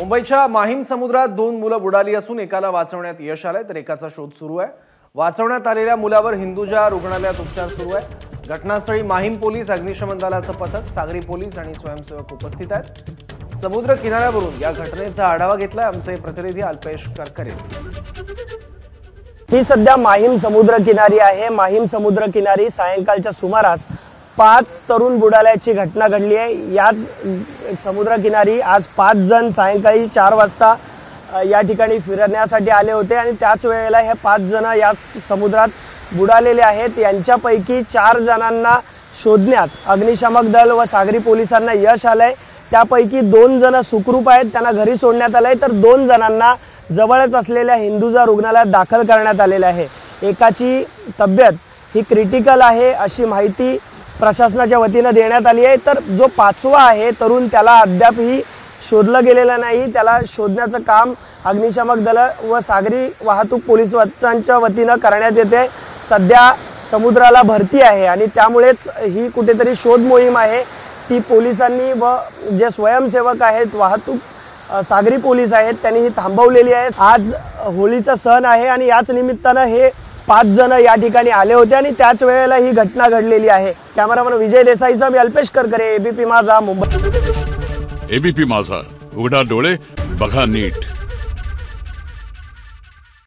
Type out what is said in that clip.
मुंबईच्या माहीम समुद्रात 2 मुलं बुडाली असून एकाला वाचवण्यात यश आलंय तर एकाचा शोध सुरू आहे। वाचवण्यात आलेल्या मुलावर हिंदुजा रुग्णालयात उपचार सुरू आहे। घटनास्थळी माहीम पोलीस, अग्निशमन दलाचं पथक, सागरी पोलीस आणि स्वयंसेवक उपस्थित आहेत। समुद्र किनाऱ्यावरून या घटनेचा आढावा घेतलाय आमचे प्रतिनिधी अल्पेश करकरे। ही सध्या माहीम समुद्र किनारी आहे। माहीम समुद्र किनारी सायंकाळच्या सुमारास 5 तरुण बुडाल्याची घटना घडली आहे। याच समुद्र किनारी आज 5 जण सायंकाळी 4 वाजता या ठिकाणी फिरण्यासाठी आले होते आणि त्याच वेळेला हे 5 जण याच समुद्रात बुडालेले आहेत। यांच्यापैकी 4 जणांना शोधण्यात अग्निशमन दल व सागरी पोलिसांना यश आलंय। त्यापैकी 2 जण सुखरूप आहेत, त्यांना घरी सोडण्यात आलंय, तर 2 जणांना जवळच असलेल्या हिंदुजा रुग्णालयात दाखल करण्यात आलेले आहे। एकाची तब्येत ही क्रिटिकल आहे अशी माहिती प्रशासनाच्या वतीने देण्यात आली आहे। तर जो 5वा आहे तरुण, त्याला अद्यापही शोधलं गेलेलं नाही। त्याला शोधण्याचं काम अग्निशमन दल व सागरी वाहतूक पोलिसांच्या वतीने करण्यात येते। सध्या समुद्राला भरती आहे आणि त्यामुळेच ही कुठेतरी शोध मोहीम आहे ती पोलिसांनी व जे स्वयंसेवक आहेत, वाहतूक सागरी पोलीस आहेत, त्यांनी ही थांबवलेली आहे। आज होळीचा सण आहे आणि याच निमित्ताने हे 5 जण या ठिकाणी आले होते आणि त्याच वेळेला ही घटना घडलेली आहे। कॅमेरामन विजय देसाईसह मी अल्पेश करकरे, एबीपी माझा, मुंबई। एबीपी माझा, उघडा डोळे बघा नीट।